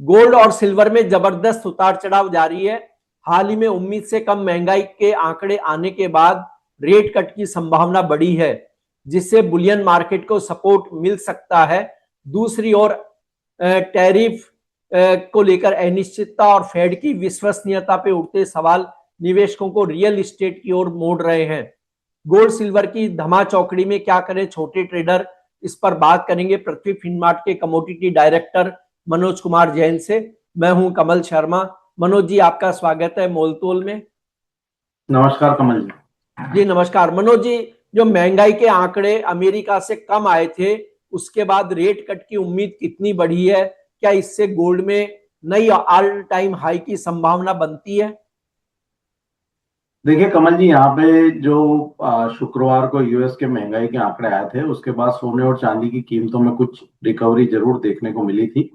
Gold और silver में जबरदस्त उतार चढ़ाव जारी है। हाल ही में उम्मीद से कम महंगाई के आंकड़े आने के बाद रेट कट की संभावना बढ़ी है, जिससे बुलियन मार्केट को सपोर्ट मिल सकता है। दूसरी ओर टैरिफ को लेकर अनिश्चितता और फेड की विश्वसनीयता पे उठते सवाल निवेशकों को रियल एस्टेट की ओर मोड़ रहे हैं। गोल्ड सिल्वर की धमाचौकड़ी में क्या करें छोटे ट्रेडर, इस पर बात करेंगे पृथ्वी फिनमार्ट के कमोडिटी डायरेक्टर मनोज कुमार जैन से। मैं हूं कमल शर्मा। मनोज जी, आपका स्वागत है मोलतोल में। नमस्कार कमल जी। जी नमस्कार। मनोज जी, जो महंगाई के आंकड़े अमेरिका से कम आए थे, उसके बाद रेट कट की उम्मीद कितनी बढ़ी है? क्या इससे गोल्ड में नई ऑल टाइम हाई की संभावना बनती है? देखिए कमल जी, यहाँ पे जो शुक्रवार को यूएस के महंगाई के आंकड़े आए थे, उसके बाद सोने और चांदी की कीमतों में कुछ रिकवरी जरूर देखने को मिली थी।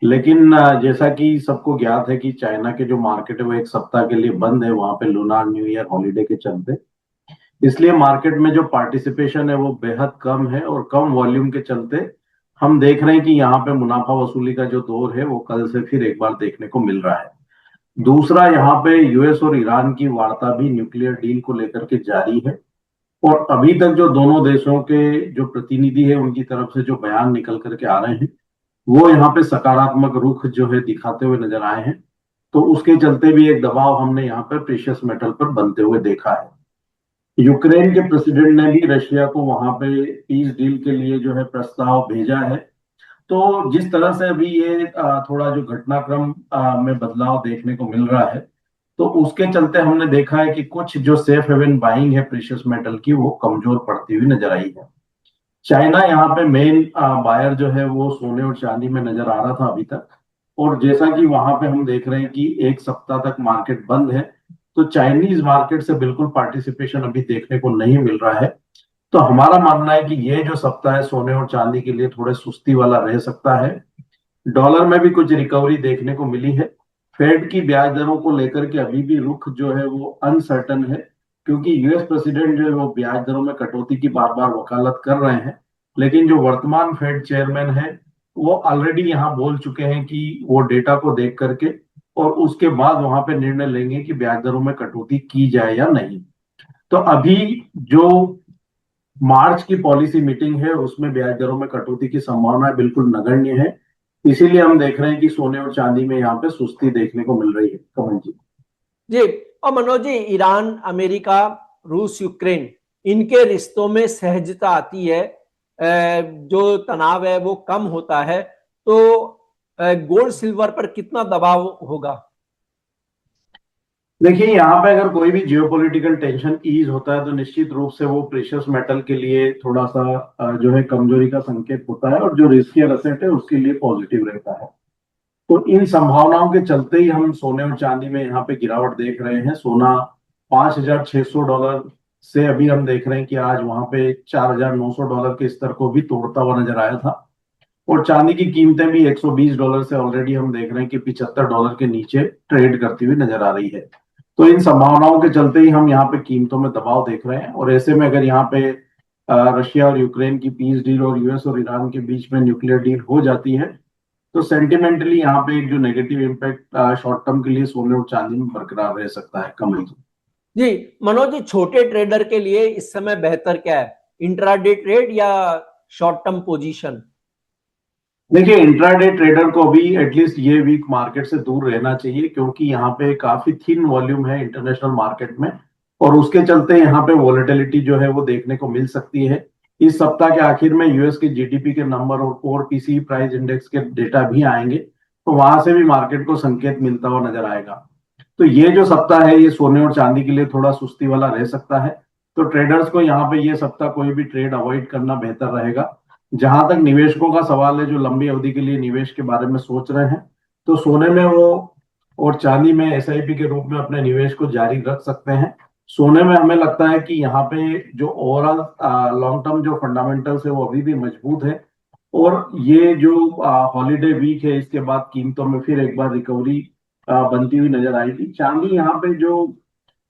लेकिन जैसा कि सबको ज्ञात है कि चाइना के जो मार्केट है वो एक सप्ताह के लिए बंद है, वहां पे लूनार न्यू ईयर हॉलीडे के चलते। इसलिए मार्केट में जो पार्टिसिपेशन है वो बेहद कम है, और कम वॉल्यूम के चलते हम देख रहे हैं कि यहाँ पे मुनाफा वसूली का जो दौर है वो कल से फिर एक बार देखने को मिल रहा है। दूसरा, यहाँ पे यूएस और ईरान की वार्ता भी न्यूक्लियर डील को लेकर के जारी है, और अभी तक जो दोनों देशों के जो प्रतिनिधि है उनकी तरफ से जो बयान निकल करके आ रहे हैं वो यहाँ पे सकारात्मक रुख जो है दिखाते हुए नजर आए हैं। तो उसके चलते भी एक दबाव हमने यहाँ पे प्रेशियस मेटल पर बनते हुए देखा है। यूक्रेन के प्रेसिडेंट ने भी रशिया को वहां पे पीस डील के लिए जो है प्रस्ताव भेजा है। तो जिस तरह से अभी ये थोड़ा जो घटनाक्रम में बदलाव देखने को मिल रहा है, तो उसके चलते हमने देखा है कि कुछ जो सेफ हेवन बाइंग है प्रेशियस मेटल की वो कमजोर पड़ती हुई नजर आई है। चाइना यहाँ पे मेन बायर जो है वो सोने और चांदी में नजर आ रहा था अभी तक, और जैसा कि वहां पे हम देख रहे हैं कि एक सप्ताह तक मार्केट बंद है, तो चाइनीज मार्केट से बिल्कुल पार्टिसिपेशन अभी देखने को नहीं मिल रहा है। तो हमारा मानना है कि ये जो सप्ताह है सोने और चांदी के लिए थोड़े सुस्ती वाला रह सकता है। डॉलर में भी कुछ रिकवरी देखने को मिली है। फेड की ब्याज दरों को लेकर के अभी भी रुख जो है वो अनसर्टन है, क्योंकि यूएस प्रेसिडेंट जो है वो ब्याज दरों में कटौती की बार बार वकालत कर रहे हैं। लेकिन जो वर्तमान फेड चेयरमैन है वो ऑलरेडी यहाँ बोल चुके हैं कि वो डेटा को देख करके और उसके बाद वहां पे निर्णय लेंगे कि ब्याज दरों में कटौती की जाए या नहीं। तो अभी जो मार्च की पॉलिसी मीटिंग है उसमें ब्याज दरों में कटौती की संभावना बिल्कुल नगण्य है। इसीलिए हम देख रहे हैं कि सोने और चांदी में यहाँ पे सुस्ती देखने को मिल रही है कमल जी। जी, और मनोज जी, ईरान, अमेरिका, रूस, यूक्रेन, इनके रिश्तों में सहजता आती है, जो तनाव है वो कम होता है, तो गोल्ड सिल्वर पर कितना दबाव होगा? देखिए, यहाँ पे अगर कोई भी जियोपॉलिटिकल टेंशन ईज होता है तो निश्चित रूप से वो प्रेशियस मेटल के लिए थोड़ा सा जो है कमजोरी का संकेत होता है, और जो रिस्कियर एसेट है उसके लिए पॉजिटिव रहता है। तो इन संभावनाओं के चलते ही हम सोने और चांदी में यहाँ पे गिरावट देख रहे हैं। सोना $5,600 से अभी हम देख रहे हैं कि आज वहां पे $4,900 के स्तर को भी तोड़ता हुआ नजर आया था, और चांदी की कीमतें भी $120 से ऑलरेडी हम देख रहे हैं कि $75 के नीचे ट्रेड करती हुई नजर आ रही है। तो इन संभावनाओं के चलते ही हम यहाँ पे कीमतों में दबाव देख रहे हैं, और ऐसे में अगर यहाँ पे रशिया और यूक्रेन की पीस डील और यूएस और ईरान के बीच में न्यूक्लियर डील हो जाती है, तो सेंटिमेंटली यहाँ पे एक जो नेगेटिव इम्पैक्ट शॉर्ट टर्म के लिए सोने और चांदी में बरकरार रह सकता है कमल जी। जी मनोज जी, छोटे ट्रेडर के लिए इस समय बेहतर क्या है, इंट्राडे ट्रेड या शॉर्ट टर्म पोजीशन? देखिए, इंट्राडे ट्रेडर को भी एटलीस्ट ये वीक मार्केट से दूर रहना चाहिए, क्योंकि यहाँ पे काफी थिन वॉल्यूम है इंटरनेशनल मार्केट में, और उसके चलते यहाँ पे वॉलेटिलिटी जो है वो देखने को मिल सकती है। इस सप्ताह के आखिर में यूएस के जीडीपी के नंबर और कोर पीसी प्राइस इंडेक्स के डेटा भी आएंगे, तो वहां से भी मार्केट को संकेत मिलता हुआ नजर आएगा। तो ये जो सप्ताह है ये सोने और चांदी के लिए थोड़ा सुस्ती वाला रह सकता है। तो ट्रेडर्स को यहाँ पे ये सप्ताह कोई भी ट्रेड अवॉइड करना बेहतर रहेगा। जहां तक निवेशकों का सवाल है जो लंबी अवधि के लिए निवेश के बारे में सोच रहे हैं, तो सोने में वो और चांदी में एसआईपी के रूप में अपने निवेश को जारी रख सकते हैं। सोने में हमें लगता है कि यहाँ पे जो ओवरऑल लॉन्ग टर्म जो फंडामेंटल्स है वो अभी भी मजबूत है, और ये जो हॉलीडे वीक है इसके बाद कीमतों में फिर एक बार रिकवरी बनती हुई नजर आएगी। चांदी यहाँ पे जो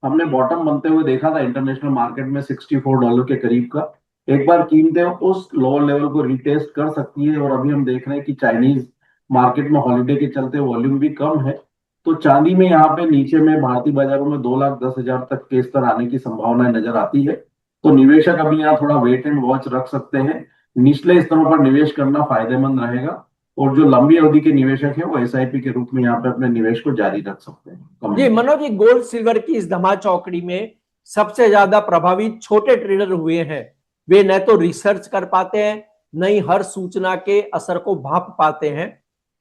हमने बॉटम बनते हुए देखा था इंटरनेशनल मार्केट में $64 के करीब का, एक बार कीमतें उस लोअर लेवल को रिटेस्ट कर सकती है, और अभी हम देख रहे हैं कि चाइनीज मार्केट में हॉलीडे के चलते वॉल्यूम भी कम है। तो चांदी में यहाँ पे नीचे में भारतीय बाजारों में 2,10,000 तक के स्तर आने की संभावनाएं नजर आती है। तो निवेशक अभी यहाँ थोड़ा वेट एंड वॉच रख सकते हैं। निचले स्तरों पर निवेश करना फायदेमंद रहेगा। और जो लंबी अवधि के निवेशक हैं वो एसआईपी के रूप में यहाँ पे अपने निवेश को जारी रख सकते हैं। जी मनोज जी, गोल्ड सिल्वर की इस धमाचौकड़ी में सबसे ज्यादा प्रभावित छोटे ट्रेडर हुए हैं। वे न तो रिसर्च कर पाते हैं, न ही हर सूचना के असर को भांप पाते हैं।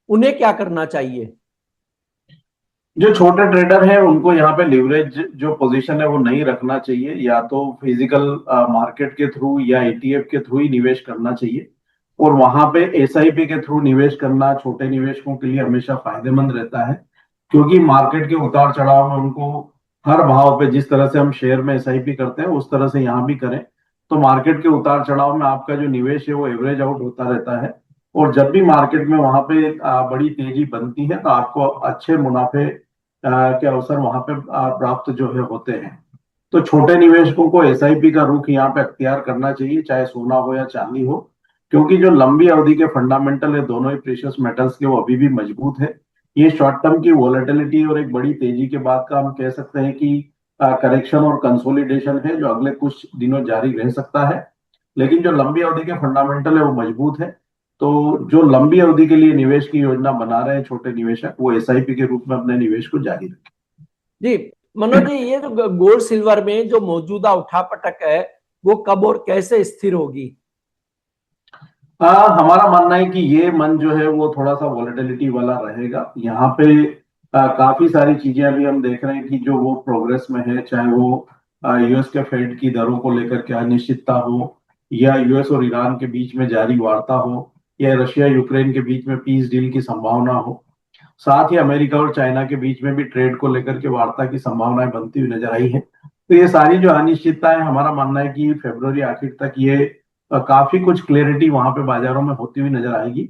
उन्हें क्या करना चाहिए? जो छोटे ट्रेडर हैं उनको यहाँ पे लिवरेज जो पोजीशन है वो नहीं रखना चाहिए। या तो फिजिकल मार्केट के थ्रू या ईटीएफ के थ्रू ही निवेश करना चाहिए। और वहां पे एसआईपी के थ्रू निवेश करना छोटे निवेशकों के लिए हमेशा फायदेमंद रहता है। क्योंकि मार्केट के उतार चढ़ाव में उनको हर भाव पे जिस तरह से हम शेयर में एसआईपी करते हैं उस तरह से यहाँ भी करें तो मार्केट के उतार चढ़ाव में आपका जो निवेश है वो एवरेज आउट होता रहता है। और जब भी मार्केट में वहां पे बड़ी तेजी बनती है तो आपको अच्छे मुनाफे के अवसर वहां पे प्राप्त जो है होते हैं। तो छोटे निवेशकों को एसआईपी का रुख यहाँ पे अख्तियार करना चाहिए, चाहे सोना हो या चांदी हो। क्योंकि जो लंबी अवधि के फंडामेंटल है दोनों ही प्रीशियस मेटल्स के वो अभी भी मजबूत है। ये शॉर्ट टर्म की वॉलेटिलिटी और एक बड़ी तेजी के बाद का हम कह सकते हैं कि करेक्शन और कंसोलिडेशन है जो अगले कुछ दिनों जारी रह सकता है। लेकिन जो लंबी अवधि के फंडामेंटल है वो मजबूत है। तो जो लंबी अवधि के लिए निवेश की योजना बना रहे हैं छोटे निवेशक वो एसआईपी के रूप में अपने निवेश को जारी रखें। जी मनोज जी, ये जो गोल्ड सिल्वर में जो मौजूदा उठापटक है वो कब और कैसे स्थिर होगी? हमारा मानना है कि ये मन जो है वो थोड़ा सा वॉलेटिलिटी वाला रहेगा। यहाँ पे काफी सारी चीजें अभी हम देख रहे हैं कि जो वो प्रोग्रेस में है, चाहे वो यूएस के फेड की दरों को लेकर के अनिश्चितता हो, या यूएस और ईरान के बीच में जारी वार्ता हो, या रशिया यूक्रेन के बीच में पीस डील की संभावना हो। साथ ही अमेरिका और चाइना के बीच में भी ट्रेड को लेकर के वार्ता की संभावनाएं बनती हुई नजर आई है। तो ये सारी जो अनिश्चितताएं, हमारा मानना है कि फरवरी आखिर तक ये काफी कुछ क्लैरिटी वहां पे बाजारों में होती हुई नजर आएगी।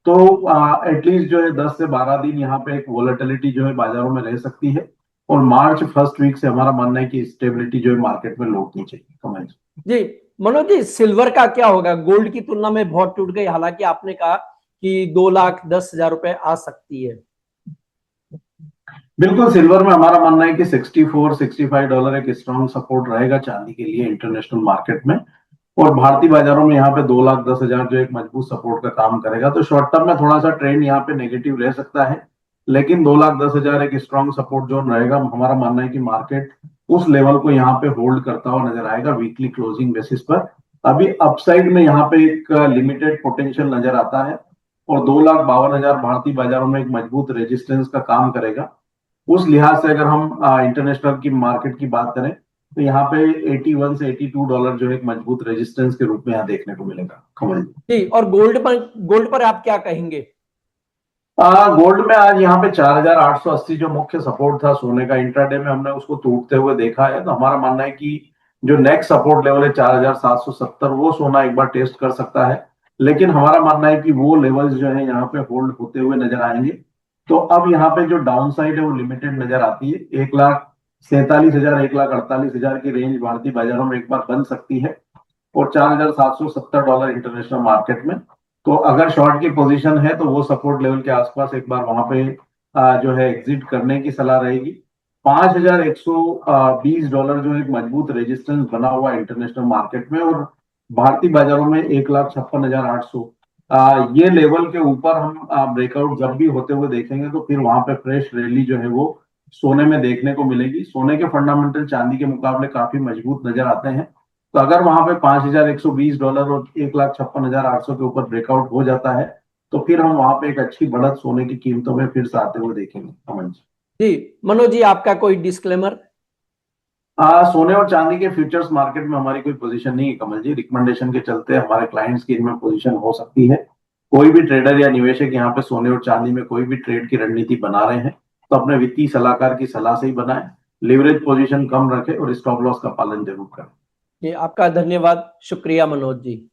तो एटलीस्ट जो है 10 से 12 दिन यहाँ पे एक वोलेटिलिटी जो है बाजारों में रह सकती है। और मार्च फर्स्ट वीक से हमारा मानना है कि स्टेबिलिटी जो है मार्केट में लौटनी चाहिए। कमल जी मनोज जी, सिल्वर का क्या होगा? गोल्ड की तुलना में बहुत टूट गई, हालांकि आपने कहा कि 2,10,000 रुपए आ सकती है। बिल्कुल, सिल्वर में हमारा मानना है कि $64-65 एक स्ट्रॉन्ग सपोर्ट रहेगा चांदी के लिए इंटरनेशनल मार्केट में। और भारतीय बाजारों में यहाँ पे 2,10,000 जो एक मजबूत सपोर्ट का काम करेगा। तो शॉर्ट टर्म में थोड़ा सा ट्रेंड यहाँ पे नेगेटिव रह सकता है। लेकिन 2,10,000 एक स्ट्रॉन्ग सपोर्ट जोन रहेगा। हमारा मानना है कि मार्केट उस लेवल को यहाँ पे होल्ड करता हुआ नजर आएगा वीकली क्लोजिंग बेसिस पर। अभी अपसाइड में यहाँ पे एक लिमिटेड पोटेंशियल नजर आता है। और 2,52,000 भारतीय बाजारों में एक मजबूत रेजिस्टेंस का काम करेगा। उस लिहाज से अगर हम इंटरनेशनल की मार्केट की बात करें तो यहाँ पे 81 से $82 जो है एक मजबूत रेजिस्टेंस के रूप में यहाँ देखने को मिलेगा। कमल जी, और गोल्ड पर आप क्या कहेंगे? गोल्ड में आज यहाँ पे 4,880 जो मुख्य सपोर्ट था सोने का, इंट्राडे में हमने उसको टूटते हुए देखा है। तो हमारा मानना है कि जो नेक्स्ट सपोर्ट लेवल है 4,770 वो सोना एक बार टेस्ट कर सकता है। लेकिन हमारा मानना है कि वो लेवल्स जो है यहाँ पे होल्ड होते हुए नजर आएंगे। तो अब यहाँ पे जो डाउन साइड है वो लिमिटेड नजर आती है। 1,47,000 1,48,000 की रेंज भारतीय बाजारों में एक बार बन सकती है। और $4,770 इंटरनेशनल मार्केट में। तो अगर शॉर्ट की पोजीशन है तो वो सपोर्ट लेवल के आसपास एक बार वहां पे जो है एग्जिट करने की सलाह रहेगी। $5,120 जो एक मजबूत रेजिस्टेंस बना हुआ इंटरनेशनल मार्केट में। और भारतीय बाजारों में 1,56,800 ये लेवल के ऊपर हम ब्रेकआउट जब भी होते हुए देखेंगे तो फिर वहां पे फ्रेश रैली जो है वो सोने में देखने को मिलेगी। सोने के फंडामेंटल चांदी के मुकाबले काफी मजबूत नजर आते हैं। तो अगर वहां पे $5,120 और 1,56,800 के ऊपर ब्रेकआउट हो जाता है तो फिर हम वहां पे एक अच्छी बढ़त सोने की कीमतों में फिर से आते हुए देखेंगे। अमन जी मनोज जी, आपका कोई डिस्क्लेमर? सोने और चांदी के फ्यूचर्स मार्केट में हमारी कोई पोजीशन नहीं है कमल जी। रिकमेंडेशन के चलते हमारे क्लाइंट्स की इनमें पोजीशन हो सकती है। कोई भी ट्रेडर या निवेशक यहाँ पे सोने और चांदी में कोई भी ट्रेड की रणनीति बना रहे हैं तो अपने वित्तीय सलाहकार की सलाह से ही बनाए, लिवरेज पोजीशन कम रखे और स्टॉप लॉस का पालन जरूर करें। जी आपका धन्यवाद, शुक्रिया मनोज जी।